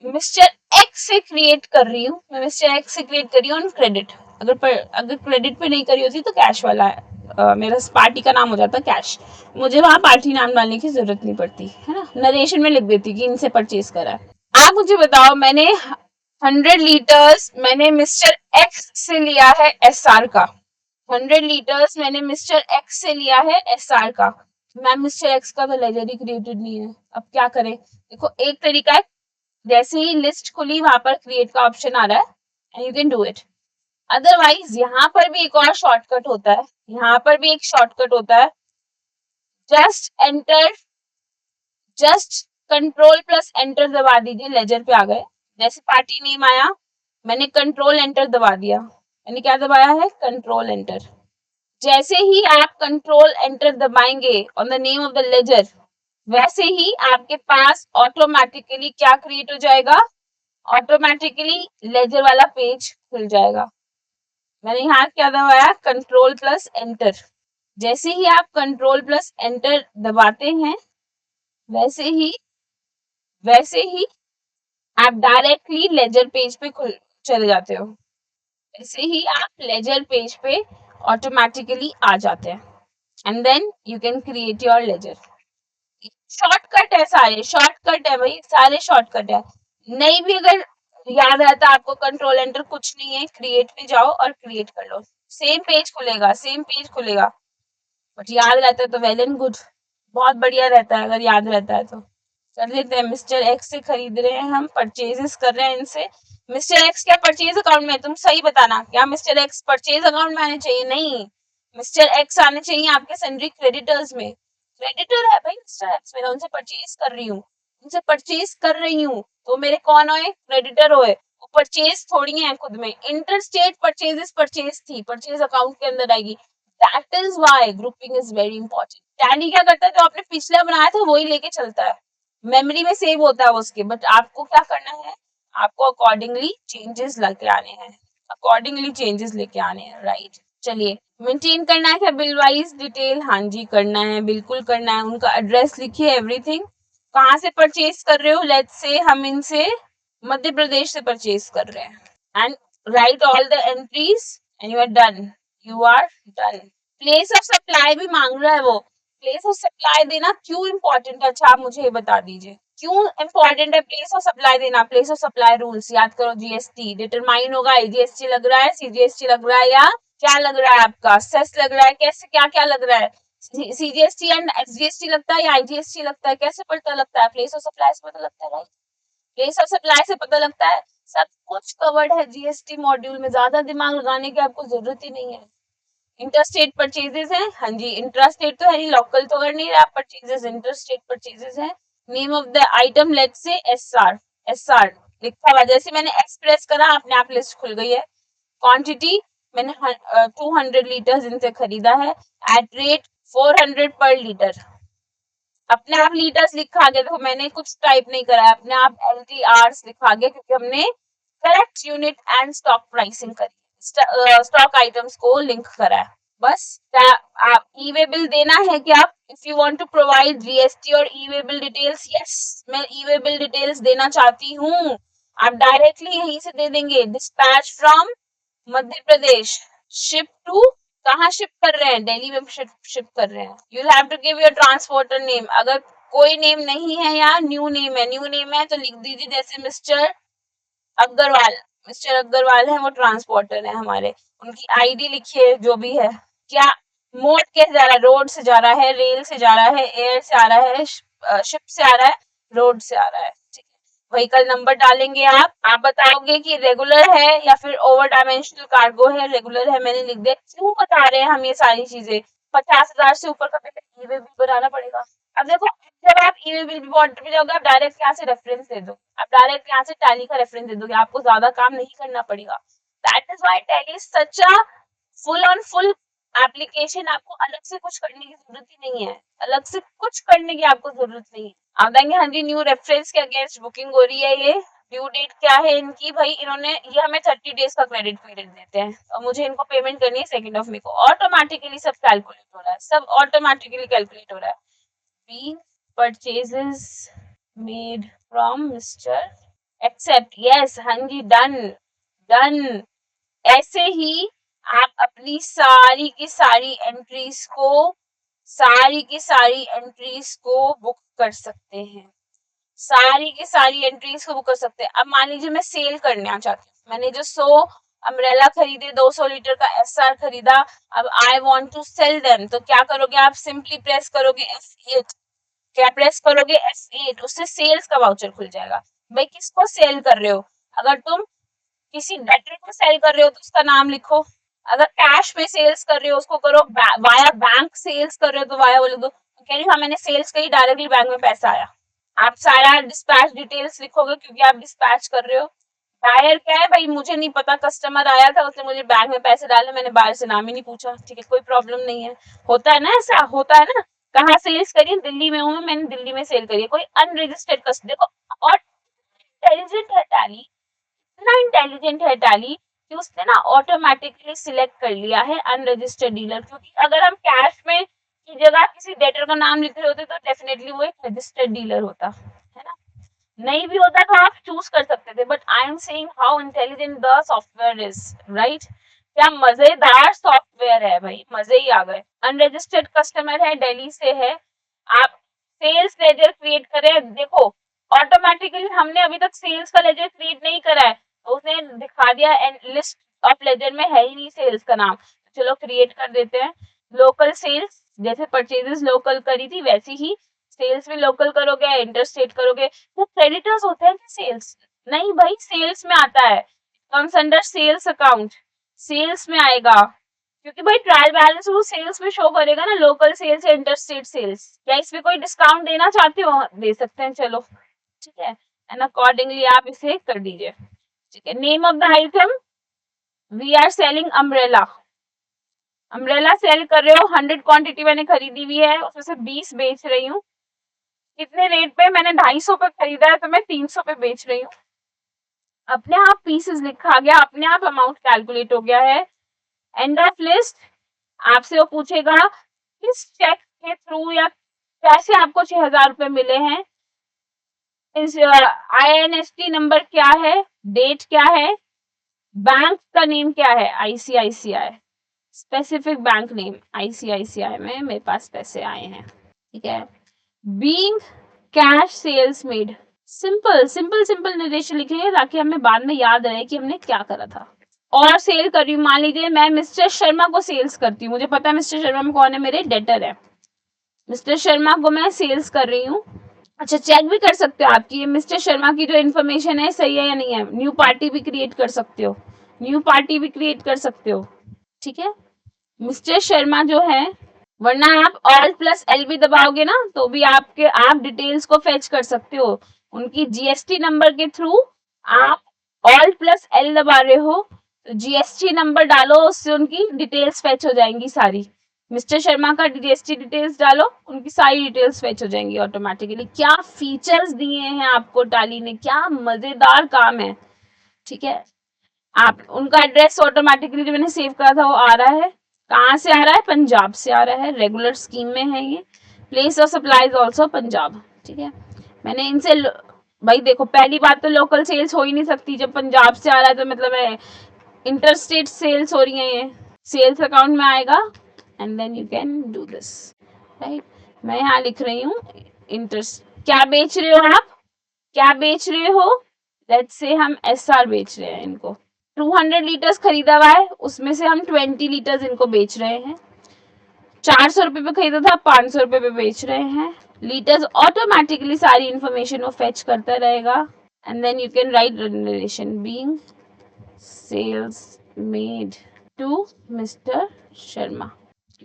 मिस्टर एक्स से क्रिएट कर रही हूँ, मैं मिस्टर एक्स से क्रिएट कर रही हूँ ऑन क्रेडिट। अगर क्रेडिट पे नहीं करी होती तो कैश वाला मेरा पार्टी का नाम हो जाता कैश, मुझे वहां पार्टी नाम डालने की जरूरत नहीं पड़ती है ना, नरेशन में लिख देती कि इनसे परचेज करा है। आप मुझे बताओ मैंने 100 लीटर्स मैंने मिस्टर एक्स से लिया है एसआर का, 100 लीटर्स मैंने मिस्टर एक्स से लिया है एसआर का। मैम मिस्टर एक्स का तो लेजर ही क्रिएटेड नहीं है, अब क्या करें? देखो एक तरीका है जैसे ही लिस्ट खुली वहां पर क्रिएट का ऑप्शन आ रहा है and you can do it. Otherwise यहाँ पर भी एक और शॉर्टकट होता है, यहाँ पर भी एक शॉर्टकट होता है, just enter, just control plus enter दबा दीजिए, लेजर पे आ गए। जैसे पार्टी नेम आया, मैंने कंट्रोल एंटर दबा दिया, मैंने क्या दबाया है, कंट्रोल एंटर। जैसे ही आप कंट्रोल एंटर दबाएंगे on the name of the ledger, वैसे ही आपके पास ऑटोमेटिकली क्या क्रिएट हो जाएगा, ऑटोमेटिकली लेजर वाला पेज खुल जाएगा। मैंने यहाँ क्या दबाया, कंट्रोल प्लस एंटर। जैसे ही आप कंट्रोल प्लस एंटर दबाते हैं वैसे ही आप डायरेक्टली लेजर पेज पे खुल चले जाते हो। वैसे ही आप लेजर पेज पे ऑटोमेटिकली आ जाते हैं and then you can create your ledger. Shortcut है, सारे शॉर्टकट है भाई, सारे शॉर्टकट है। नहीं भी अगर याद रहता आपको कंट्रोल एंटर, कुछ नहीं है, क्रिएट पे जाओ और क्रिएट कर लो, सेम पेज खुलेगा, सेम पेज खुलेगा। बट याद रहता है तो वेल एंड गुड, बहुत बढ़िया रहता है अगर याद रहता है तो। कर लेते हैं, मिस्टर एक्स से खरीद रहे हैं हम, परचेजेस कर रहे हैं इनसे। मिस्टर एक्स क्या परचेज अकाउंट में, तुम सही बताना, क्या मिस्टर एक्स परचेज अकाउंट में आने चाहिए? नहीं, मिस्टर एक्स आने चाहिए आपके सन्ड्री क्रेडिटर्स में। क्रेडिटर है भाई मिस्टर एक्स मेरा, उनसे परचेज कर रही हूँ, उनसे परचेज कर रही हूँ, तो मेरे कौन होए, क्रेडिटर होए। वो परचेज थोड़ी है खुद में, इंटर स्टेट परचेजेस परचेज थी, परचेज अकाउंट के अंदर आएगी। That is why grouping is very important. Tally क्या करता है, जो आपने पिछला बनाया था वही लेके चलता है, मेमोरी में सेव होता है उसके, बट आपको क्या करना है, आपको अकॉर्डिंगली चेंजेस लेके आने हैं, अकॉर्डिंगली चेंजेस लेके आने हैं, राइट। चलिए, मेंटेन करना है क्या बिल वाइज डिटेल, हाँ जी करना है, बिल्कुल करना है। उनका एड्रेस लिखिए, एवरीथिंग, कहाँ से परचेज कर रहे हो, लेट्स से हम इनसे मध्य प्रदेश से परचेज कर रहे हैं, and write all the entries and you are done, you are done. Place of supply भी मांग रहा है वो, प्लेस ऑफ सप्लाई देना क्यों इंपॉर्टेंट है, अच्छा आप मुझे ये बता दीजिए क्यों इंपॉर्टेंट है प्लेस ऑफ सप्लाई देना। प्लेस ऑफ सप्लाई रूल्स याद करो, जीएसटी डिटरमाइन होगा, जीएसटी लग रहा है, सीजीएसटी लग रहा है, या क्या लग रहा है आपका, सेस लग रहा है, कैसे क्या क्या लग रहा है, सीजीएसटी एंड एसजीएसटी लगता है या आईजीएसटी लगता है, कैसे पता लगता है, प्लेस ऑफ सप्लाई से पता लगता है, राइट, प्लेस ऑफ सप्लाई से पता लगता है। सब कुछ कवर्ड है जीएसटी मॉड्यूल में, ज्यादा दिमाग लगाने की आपको जरूरत ही नहीं है। इंटरस्टेट परचेजेस है, हाँ जी, इंट्रास्टेट तो है नहीं, लोकल तो कर नहीं रहा परचेजेस, इंटरस्टेट परचेजेस है। Name of the item let's say SR, SR लिखा हुआ, जैसे मैंने एक्स प्रेस करा अपने आप लिस्ट खुल गई है। क्वांटिटी मैंने 200 लीटर इनसे खरीदा है एट रेट 400 पर लीटर, अपने आप लीटर्स लिखा गया, देखो मैंने कुछ टाइप नहीं करा है, अपने आप एलटीआर लिखा गया क्योंकि हमने correct unit and stock pricing करी, स्टॉक आइटम्स को लिंक करा है बस। आप ई वे बिल देना है क्या, if you want to provide GST और e way bill details, yes मैं ई वे बिल डिटेल्स देना चाहती हूँ, आप डायरेक्टली यहीं से दे देंगे, dispatch from Madhya Pradesh, ship to, कहाँ शिप कर रहे हैं, दिल्ली में शिप कर रहे हैं। You have to give your transporter name, अगर कोई नेम नहीं है या न्यू नेम है, न्यू नेम है तो लिख दीजिए, जैसे मिस्टर अग्रवाल, मिस्टर अग्रवाल है वो ट्रांसपोर्टर है हमारे, उनकी आईडी लिखिए जो भी है। क्या मोड कैसे जा रहा है, रोड से जा रहा है, रेल से जा रहा है, एयर से आ रहा है, शिप से आ रहा है, रोड से आ रहा है, ठीक है। व्हीकल नंबर डालेंगे आप बताओगे कि रेगुलर है या फिर ओवर डायमेंशनल कार्गो है, रेगुलर है मैंने लिख दिया। क्यों बता रहे हैं हम ये सारी चीजें, 50,000 से ऊपर का पहले ईवे भी बनाना पड़ेगा। अब देखो, जब आप ईवे बिल बॉर्डर पे जाओगे, आप डायरेक्ट यहाँ से रेफरेंस दे दो, आप डायरेक्ट यहाँ से टैली का रेफरेंस दे दोगे, आपको ज्यादा काम नहीं करना पड़ेगा। That is why tally is such a full on full application, आपको अलग से कुछ करने की जरूरत ही नहीं है, अलग से कुछ करने की आपको जरूरत नहीं है। आप देंगे हाँ जी न्यू रेफरेंस के अगेंस्ट बुकिंग हो रही है, ये ड्यू डेट क्या है इनकी, भाई इन्होंने ये हमें 30 डेज का क्रेडिट पीरियड देते हैं और मुझे इनको पेमेंट करनी है 2 मई को, ऑटोमेटिकली सब कैलकुलेट हो रहा है, सब ऑटोमेटिकली कैलकुलेट हो रहा है। Be purchases made from mister except, yes हाँ जी डन, डन। ऐसे ही आप अपनी सारी की सारी एंट्रीज को, सारी की सारी एंट्रीज को बुक कर सकते हैं, सारी की सारी एंट्रीज को बुक कर सकते हैं। अब मान लीजिए मैं सेल करना चाहती हूँ, मैंने जो 100 अम्ब्रेला खरीदे, 200 लीटर का एसआर खरीदा, अब I want to sell them, तो क्या करोगे आप, सिंपली प्रेस करोगे F8, क्या प्रेस करोगे F8, उससे सेल्स का वाउचर खुल जाएगा। भाई किसको सेल कर रहे हो? अगर तुम किसी डेटर को सेल कर रहे हो तो उसका नाम लिखो। अगर कैश में सेल्स कर रहे हो उसको करो, वाया बैंक सेल्स कर रहे हो तो वाया बोले दो, कह रही हाँ मैंने सेल्स करी, डायरेक्टली बैंक में पैसा आया। आप सारा डिस्पैच डिटेल्स लिखोगे क्योंकि आप डिस्पैच कर रहे हो। बायर क्या है भाई, मुझे नहीं पता, कस्टमर आया था उसने मुझे बैंक में पैसे डाले, मैंने बायर से नाम ही नहीं पूछा, ठीक है कोई प्रॉब्लम नहीं है। होता है ना, ऐसा होता है ना। कहाँ सेल्स करी? दिल्ली में हूँ, मैंने दिल्ली में सेल करी है, कोई अनरजिस्टर्ड कस्टमर। देखो और इंटेलिजेंट है टैली, इतना इंटेलिजेंट है टैली कि उसने ना ऑटोमेटिकली सिलेक्ट कर लिया है अनरजिस्टर्ड डीलर, क्योंकि अगर हम कैश में की जगह किसी डेटर का नाम लिख रहे होते तो डेफिनेटली वो एक रजिस्टर्ड डीलर होता है ना। नहीं भी होता तो आप चूज कर सकते थे, but I am saying how intelligent the software is, right. क्या मजेदार सॉफ्टवेयर है भाई, मजे ही आ गए। अनरजिस्टर्ड कस्टमर है, दिल्ली से है, आप सेल्स लेजर क्रिएट करें। देखो ऑटोमेटिकली हमने अभी तक सेल्स का लेजर क्रिएट नहीं करा है, तो उसने दिखा दिया लिस्ट ऑफ लेजर में है ही नहीं सेल्स का नाम, चलो क्रिएट कर देते हैं। लोकल सेल्स, जैसे परचेजेस लोकल करी थी वैसी ही सेल्स भी लोकल करोगे, इंटरस्टेट करोगे। तो क्रेडिटर्स होते हैं सेल्स? नहीं भाई, सेल्स में आता है, comes under sales account, sales में आएगा, क्योंकि भाई ट्रायल बैलेंस वो सेल्स में शो करेगा ना, लोकल सेल्स या इंटरस्टेट सेल्स। क्या इसमें कोई डिस्काउंट देना चाहते हो? दे सकते हैं, चलो ठीक है, एंड अकॉर्डिंगली आप इसे कर दीजिए। ठीक है, name of the item, we are selling umbrella, umbrella sell कर रहे हो, 100 क्वांटिटी मैंने खरीदी हुई है, उसमें से 20 बेच रही हूँ। कितने रेट पे? मैंने 250 पे खरीदा है तो मैं 300 पे बेच रही हूँ। अपने आप पीसेस लिखा गया, अपने आप अमाउंट कैलकुलेट हो गया है। एंड ऑफ लिस्ट, आपसे वो पूछेगा किस चेक के थ्रू या कैसे आपको 6000 रुपए मिले हैं, इस INST नंबर क्या है, डेट क्या है, बैंक का नेम क्या है, ICICI, specific bank name ICICI में मेरे पास पैसे आए हैं, ठीक है। Being cash sales made, simple simple simple निर्देश लिखेंगे ताकि हमें बाद में याद रहे कि हमने क्या करा था। और सेल कर रही हूँ, मान लीजिए मैं मिस्टर शर्मा को सेल्स करती हूँ, मुझे पता है मिस्टर शर्मा में कौन है, मेरे डेटर है, मिस्टर शर्मा को मैं सेल्स कर रही हूँ। अच्छा, चेक भी कर सकते हो आपकी ये मिस्टर शर्मा की जो इन्फॉर्मेशन है सही है या नहीं है। न्यू पार्टी भी क्रिएट कर सकते हो, न्यू पार्टी भी क्रिएट कर सकते हो, ठीक है। मिस्टर शर्मा जो है, वरना आप Alt+L भी दबाओगे ना तो भी आप डिटेल्स को फेच कर सकते हो। उनकी GST नंबर के थ्रू आप Alt+L दबा रहे हो तो GST नंबर डालो, उससे उनकी डिटेल्स फेच हो जाएंगी सारी। मिस्टर शर्मा का GST डिटेल्स डालो, उनकी सारी डिटेल्स फेच हो जाएंगी ऑटोमेटिकली। क्या फीचर्स दिए हैं आपको टाली ने, क्या मजेदार काम है, ठीक है। आप उनका एड्रेस ऑटोमेटिकली जो मैंने सेव करा था वो आ रहा है, कहाँ से आ रहा है, पंजाब से आ रहा है, रेगुलर स्कीम में है ये। Place of supplies also Punjab, ठीक है। मैंने इनसे भाई देखो, पहली बात तो लोकल सेल्स हो ही नहीं सकती, जब पंजाब से आ रहा है तो मतलब है इंटरस्टेट सेल्स हो रही है, ये सेल्स अकाउंट में आएगा and then you can do this, right. मैं यहाँ लिख रही हूँ इंटरेस्ट, क्या बेच रहे हो आप, क्या बेच रहे हो, लेट्स से हम SR बेच रहे हैं इनको, 200 लीटर्स खरीदा हुआ है, उसमें से हम 20 लीटर्स इनको बेच रहे हैं। 400 रुपए पे खरीदा था, 500 रुपए पे बेच रहे हैं। लीटर्स ऑटोमेटिकली सारी इंफॉर्मेशन वो फेच करता रहेगा and then you can write relation being sales made to mister Sharma,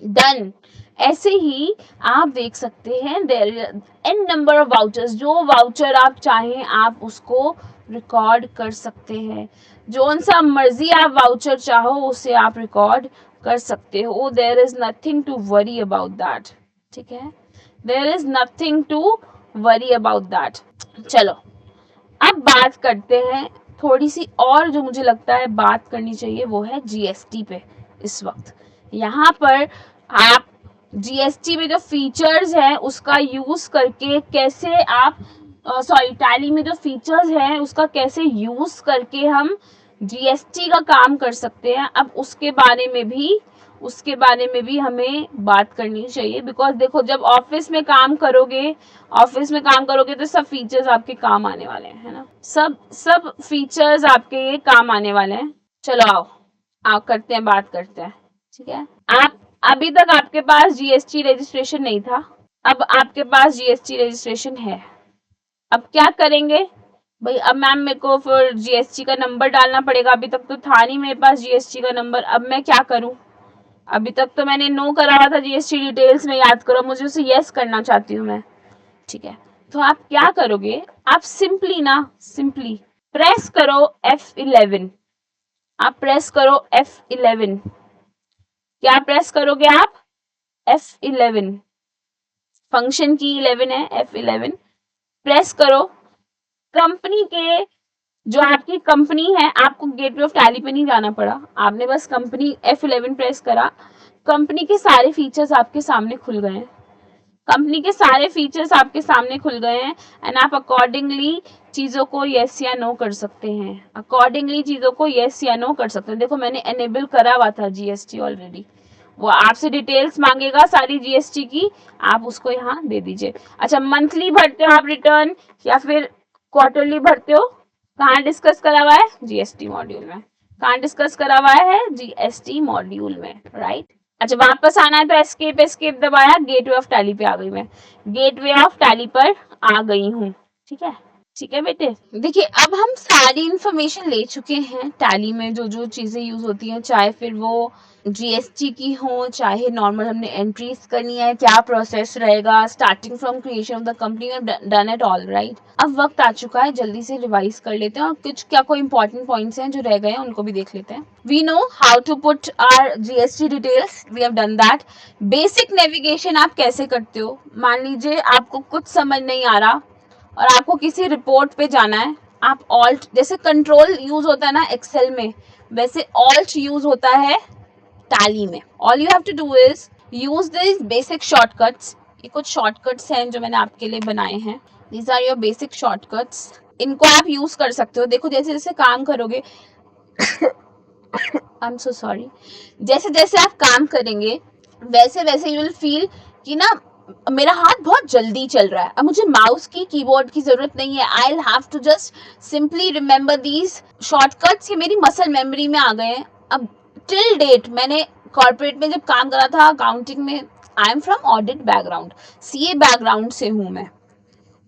done. ऐसे ही आप देख सकते हैं there an number of vouchers, जो वाउचर आप चाहें आप उसको रिकॉर्ड कर सकते हैं, जो सा मर्जी आप वाउचर चाहो उसे आप रिकॉर्ड कर सकते हो। There is nothing to worry about that, ठीक है, there is nothing to worry about that. चलो अब बात करते हैं थोड़ी सी और, जो मुझे लगता है बात करनी चाहिए वो है GST पे। इस वक्त यहाँ पर आप GST में जो फीचर्स हैं उसका यूज करके कैसे आप सॉरी टैली में जो फीचर्स हैं उसका कैसे यूज करके हम GST का काम कर सकते हैं, अब उसके बारे में भी हमें बात करनी चाहिए। बिकॉज देखो, जब ऑफिस में काम करोगे तो सब फीचर्स आपके काम आने वाले हैं, है ना, सब फीचर्स आपके काम आने वाले हैं। चलो आओ करते हैं, बात करते हैं, ठीक है। आप अभी तक आपके पास GST रजिस्ट्रेशन नहीं था, अब आपके पास GST रजिस्ट्रेशन है। अब क्या करेंगे, भाई अब मैम मेरे को फिर जीएसटी का नंबर डालना पड़ेगा, अभी तक तो था नहीं मेरे पास जीएसटी का नंबर, अब मैं क्या करूं? अभी तक तो मैंने नो करा हुआ था जीएसटी डिटेल्स में, याद करो, मुझे उसे यस करना चाहती हूँ मैं। ठीक है, तो आप क्या करोगे, आप सिंपली प्रेस करो F11। आप प्रेस करो F11। क्या प्रेस करोगे आप? F11। फंक्शन की 11 है, F11 प्रेस करो। कंपनी के, जो आपकी कंपनी है, आपको गेटवे ऑफ टैली पे नहीं जाना पड़ा, आपने बस कंपनी F11 प्रेस करा, कंपनी के सारे फीचर्स आपके सामने खुल गए हैं। कंपनी के सारे फीचर्स आपके सामने खुल गए हैं एंड आप अकॉर्डिंगली चीजों को यस या नो कर सकते हैं। अकॉर्डिंगली चीजों को यस या नो कर सकते हैं। देखो मैंने एनेबल करा हुआ था जीएसटी ऑलरेडी, वो आपसे डिटेल्स मांगेगा सारी जीएसटी की, आप उसको यहाँ दे दीजिए। अच्छा, मंथली भरते हो आप रिटर्न या फिर क्वार्टरली भरते हो? कहाँ डिस्कस करा हुआ है? जीएसटी मॉड्यूल में। कहाँ डिस्कस करा हुआ है? जीएसटी मॉड्यूल में, राइट। अच्छा, वापस आना है तो एस्केप एस्केप दबाया, गेटवे ऑफ टैली पे आ गई मैं, गेटवे ऑफ टैली पर आ गई हूँ। ठीक है, ठीक है बेटे। देखिए अब हम सारी इंफॉर्मेशन ले चुके हैं, टैली में जो जो चीजें यूज होती हैं, चाहे फिर वो जीएसटी की हो, चाहे नॉर्मल हमने एंट्रीज करनी है, क्या प्रोसेस रहेगा, starting from creation of the company, done it all right. अब वक्त आ चुका है, जल्दी से रिवाइज कर लेते हैं और कुछ क्या कोई इंपॉर्टेंट पॉइंट्स हैं जो रह गए हैं उनको भी देख लेते हैं। We know how to put our GST details, we have done that. Basic navigation आप कैसे करते हो? मान लीजिए आपको कुछ समझ नहीं आ रहा और आपको किसी रिपोर्ट पे जाना है, आप ऑल्ट, जैसे कंट्रोल यूज होता है ना एक्सेल में, वैसे ऑल्ट यूज होता है टैली में। All you have to do is use this basic shortcuts. ये कुछ शॉर्टकट्स हैं जो मैंने आपके लिए बनाए हैं, these are your basic shortcuts, इनको आप यूज कर सकते हो। देखो जैसे जैसे काम करोगे आई एम सो सॉरी, जैसे जैसे आप काम करेंगे वैसे वैसे यू विल फील कि ना मेरा हाथ बहुत जल्दी चल रहा है, अब मुझे माउस की कीबोर्ड की जरूरत नहीं है, I will have to just simply remember these shortcuts, ये मेरी मसल मेमोरी में आ गए हैं। अब टिल डेट मैंने कॉर्पोरेट में जब काम करा था अकाउंटिंग में, I am from audit background, CA background से हूं मैं।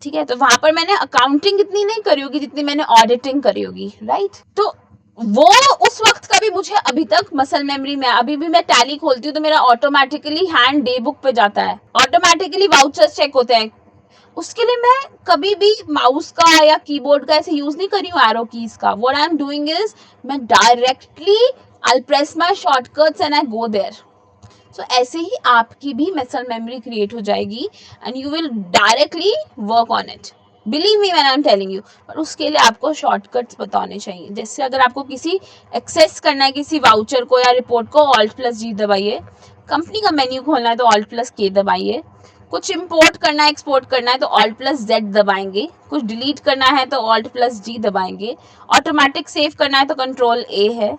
ठीक है, तो वहां पर मैंने अकाउंटिंग इतनी नहीं करी होगी जितनी मैंने ऑडिटिंग करी होगी, राइट। तो वो उस वक्त का भी मुझे अभी तक मसल मेमोरी में, अभी भी मैं टैली खोलती हूँ तो मेरा ऑटोमेटिकली हैंड डे बुक पे जाता है, ऑटोमेटिकली वाउचर्स चेक होते हैं। उसके लिए मैं कभी भी माउस का या कीबोर्ड का ऐसे यूज नहीं करी हूँ, एरो कीज का। What I am doing is मैं directly I press my shortcuts and I go there. So ऐसे ही आपकी भी मसल मेमोरी क्रिएट हो जाएगी and you will directly work on it, believe me when I am telling you. पर उसके लिए आपको शॉर्टकट्स बताने चाहिए। जैसे अगर आपको किसी एक्सेस करना है किसी वाउचर को या रिपोर्ट को, Alt+G दबाइए। कंपनी का मेन्यू खोलना है तो Alt+K दबाइए। कुछ इंपोर्ट करना है एक्सपोर्ट करना है तो Alt+Z दबाएंगे। कुछ डिलीट करना है तो Alt+G दबाएंगे। ऑटोमेटिक सेव करना है तो Ctrl+A है।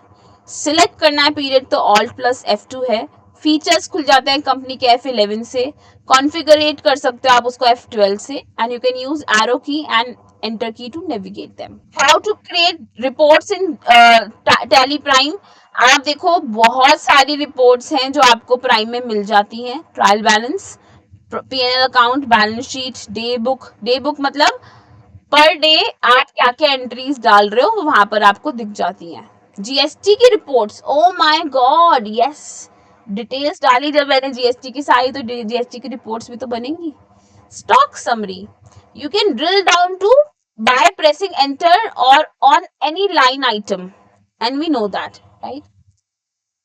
सिलेक्ट करना है पीरियड तो Alt+F2 है। फीचर्स खुल जाते हैं कंपनी के F11 से। कॉन्फ़िगरेट कर सकते हो आप उसको F12 से and you can use arrow key and enter key to navigate them. How to create reports in Tally prime. आप देखो बहुत सारी रिपोर्ट्स हैं जो आपको प्राइम में मिल जाती हैं। Trial balance, P&L account, balance sheet, day book मतलब पर डे आप क्या क्या एंट्रीज डाल रहे हो वहां पर आपको दिख जाती हैं। जीएसटी की reports, O my God yes, details डाली जब मैंने जीएसटी की सारी, तो जीएसटी की रिपोर्ट्स भी तो बनेंगी। Stock summary, you can drill down to by pressing enter और on any line item and we know that, right.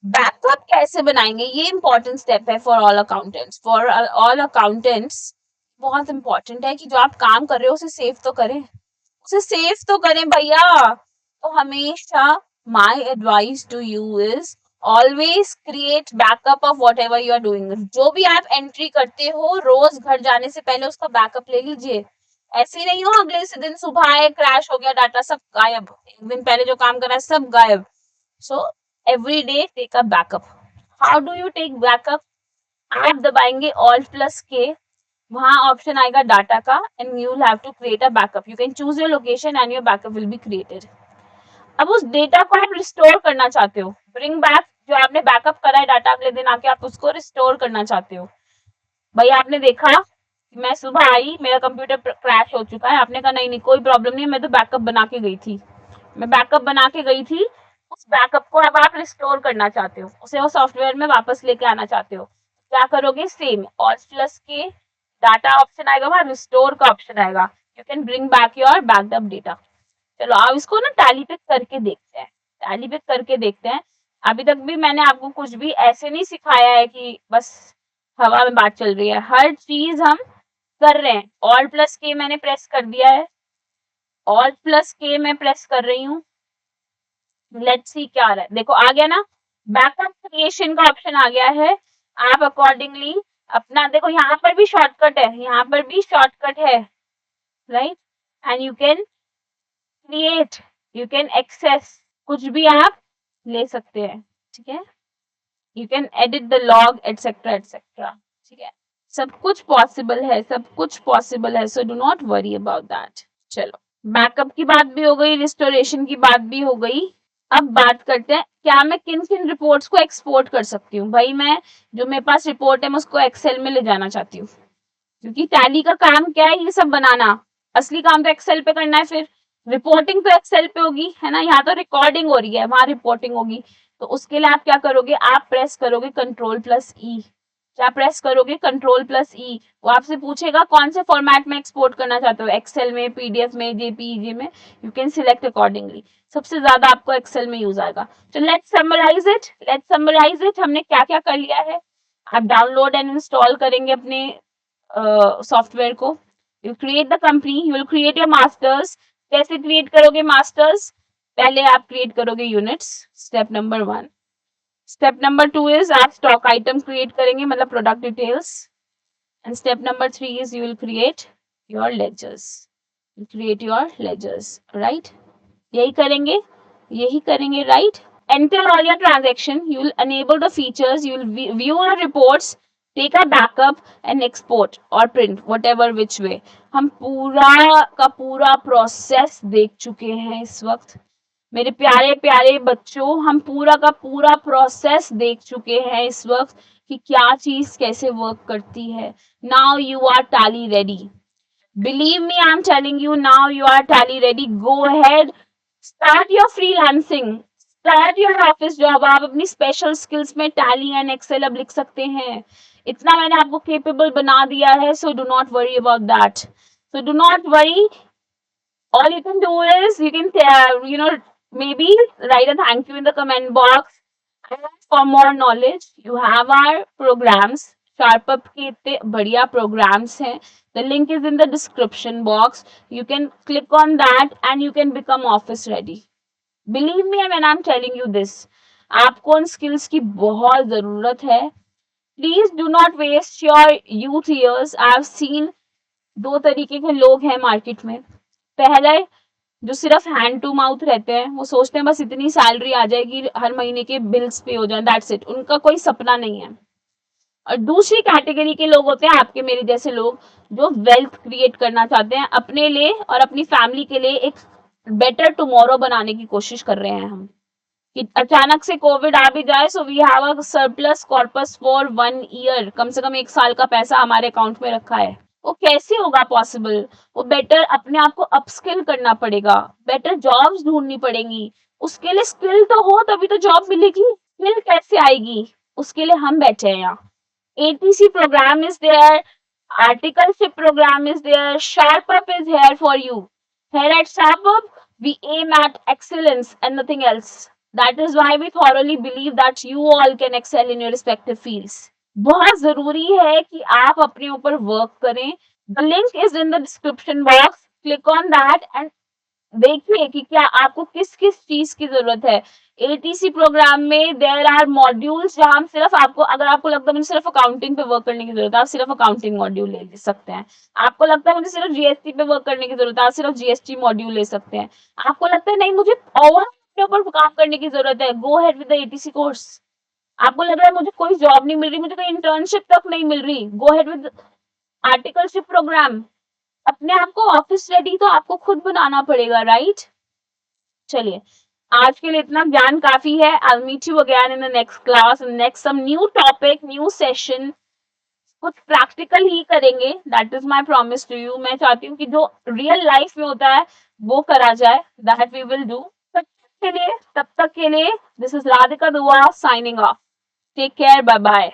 Backup कैसे बनाएंगे, ये इंपॉर्टेंट स्टेप है for all accountants. For all accountants बहुत इंपॉर्टेंट है कि जो आप काम कर रहे हो उसे सेव तो करें, उसे सेव तो करें भैया। तो हमेशा my advice to you is always create backup of whatever you are doing. जो भी आप एंट्री करते हो रोज घर जाने से पहले उसका बैकअप ले लीजिए। ऐसे नहीं हो अगले से दिन सुबह आए क्रैश हो गया डाटा, सब गायब, एक दिन पहले जो काम करा है सब गायब। So every day take a backup. How do you take backup? आप दबाएंगे Alt+K, वहां ऑप्शन आएगा डाटा का and you will have to create a backup. You can choose your location and your backup will be created. अब उस डेटा को आप रिस्टोर करना चाहते हो, ब्रिंग बैक, जो आपने बैकअप करा है डाटा अगले दिन आके आप उसको रिस्टोर करना चाहते हो। भाई आपने देखा मैं सुबह आई, मेरा कंप्यूटर क्रैश हो चुका है, आपने कहा नहीं नहीं कोई प्रॉब्लम नहीं, मैं तो बैकअप बना के गई थी, मैं बैकअप बना के गई थी, उस बैकअप को अब आप रिस्टोर करना चाहते हो, उसे वो सॉफ्टवेयर में वापस लेके आना चाहते हो, क्या करोगे, सेम ऑल्ट प्लस के डाटा ऑप्शन आएगा, वहां रिस्टोर का ऑप्शन आएगा, you can bring back your backup data. चलो आप इसको ना टैली पे करके देखते हैं, टैली पे करके देखते हैं। अभी तक भी मैंने आपको कुछ भी ऐसे नहीं सिखाया है कि बस हवा में बात चल रही है, हर चीज हम कर रहे हैं। ऑल्ट प्लस के मैंने प्रेस कर दिया है, ऑल्ट प्लस के मैं प्रेस कर रही हूँ, लेट्स सी क्या आ रहा है, देखो आ गया ना, बैकअप क्रिएशन का ऑप्शन आ गया है। आप अकॉर्डिंगली अपना देखो, यहाँ पर भी शॉर्टकट है, यहाँ पर भी शॉर्टकट है, right, and you can create, you can access, कुछ भी आप ले सकते हैं, ठीक है, you can edit the log etcetera etcetera, ठीक है, सब कुछ पॉसिबल है, सब कुछ पॉसिबल है, so do not worry about that. चलो बैकअप की बात भी हो गई, रिस्टोरेशन की बात भी हो गई, अब बात करते हैं क्या मैं किन किन रिपोर्ट्स को एक्सपोर्ट कर सकती हूँ। भाई मैं जो मेरे पास रिपोर्ट है मैं उसको एक्सेल में ले जाना चाहती हूँ, क्योंकि टैली का काम क्या है, ये सब बनाना, असली काम तो एक्सेल पे करना है, फिर रिपोर्टिंग तो एक्सेल पे होगी, है ना, यहाँ तो रिकॉर्डिंग हो रही है, वहां रिपोर्टिंग होगी, तो उसके लिए आप क्या करोगे, आप प्रेस करोगे कंट्रोल प्लस ई, क्या प्रेस करोगे, कंट्रोल प्लस ई, वो आपसे पूछेगा कौन से फॉर्मेट में एक्सपोर्ट करना चाहते हो, एक्सेल में, पीडीएफ में, जेपीईजी में, यू कैन सिलेक्ट अकॉर्डिंगली, सबसे ज्यादा आपको एक्सेल में यूज आएगा। तो let's summarise it, let's summarise it, हमने क्या क्या कर लिया है, आप डाउनलोड एंड इंस्टॉल करेंगे अपने सॉफ्टवेयर को, you create the company, you will create your masters, कैसे क्रिएट करोगे मास्टर्स, पहले आप क्रिएट करोगे units, step number 1, step number 2 is आप स्टॉक आइटम क्रिएट करेंगे, मतलब product details, and step number 3 is you will create your ledgers, create your ledgers, right, यही करेंगे, यही करेंगे, right. Enter all your transaction, you will enable the features, you will view your reports, take a backup and export or print whatever which way। हम पूरा का पूरा प्रोसेस देख चुके हैं इस वक्त, मेरे प्यारे प्यारे बच्चों, हम पूरा का पूरा प्रोसेस देख चुके हैं इस वक्त कि क्या चीज कैसे वर्क करती है। Now you are Tally ready, believe me, I'm telling you, now you are tally ready, go ahead, start your freelancing, start your office job, आप अपनी स्पेशल स्किल्स में टैली एंड एक्सेल अब लिख सकते हैं, इतना मैंने आपको केपेबल बना दिया है, so do not worry about that, so do not worry, all you can do is you can maybe write a thank you in the comment box, and for more knowledge you have our programs, SharpUp के इतने बढ़िया programs हैं, the link is in the description box, you can click on that and you can become office ready, believe me when I'm telling you this, आपको उन skills की बहुत जरूरत है, please do not waste your youth years। I've seen दो तरीके के लोग हैं मार्केट में, पहले जो सिर्फ हैंड टू माउथ रहते हैं, वो सोचते हैं बस इतनी सैलरी आ जाएगी हर महीने के बिल्स पे हो जाए, दैट्स इट, उनका कोई सपना नहीं है। और दूसरी कैटेगरी के लोग होते हैं आपके मेरे जैसे लोग, जो वेल्थ क्रिएट करना चाहते हैं अपने लिए और अपनी फैमिली के लिए, एक बेटर टुमारो बनाने की कोशिश कर रहे हैं हम, कि अचानक से कोविड आ भी जाए, so we have a surplus corpus for 1 year, कम से कम 1 साल का पैसा हमारे अकाउंट में रखा है, वो कैसे होगा पॉसिबल, वो बेटर अपने आप को अपस्किल करना पड़ेगा, बेटर जॉब्स ढूंढनी पड़ेंगी, उसके लिए स्किल तो हो तभी तो जॉब मिलेगी, स्किल कैसे आएगी, उसके लिए हम बैठे हैं यहाँ, ATC program is there, articleship program is there, SharpUp is here for you, here at SharpUp we aim at excellence and nothing else, that is why we thoroughly believe that you all can excel in your respective fields। बहुत जरूरी है कि आप अपने ऊपर वर्क करें, the link is in the description box, click on that and देखिए कि क्या आपको किस किस चीज की जरूरत है। ATC प्रोग्राम में देयर आर मॉड्यूल्स जहां हम सिर्फ आपको, अगर आपको लगता है मुझे सिर्फ अकाउंटिंग पे वर्क करने की जरूरत है, आप सिर्फ अकाउंटिंग मॉड्यूल ले सकते हैं, आपको लगता है मुझे सिर्फ जीएसटी पे वर्क करने की जरूरत है, आप सिर्फ जीएसटी मॉड्यूल ले सकते हैं, आपको लगता है नहीं मुझे ओवर अपने ऊपर काम करने की जरूरत है, go ahead with the ATC course, आपको लग रहा है मुझे कोई जॉब नहीं मिल रही, मुझे कोई इंटर्नशिप तक नहीं मिल रही, गो हेड विद आर्टिकलशिप प्रोग्राम, अपने आप को ऑफिस रेडी तो आपको खुद बनाना पड़ेगा, राइट। चलिए आज के लिए इतना ज्ञान काफी है, I meet you again in the next class, next some new topic, new session, कुछ प्रैक्टिकल ही करेंगे, that is my promise to you. मैं चाहती हूँ कि जो रियल लाइफ में होता है वो करा जाए, दैट वी विल डू। तब तक के लिए this is Radhika Dua signing off. Take care, bye bye.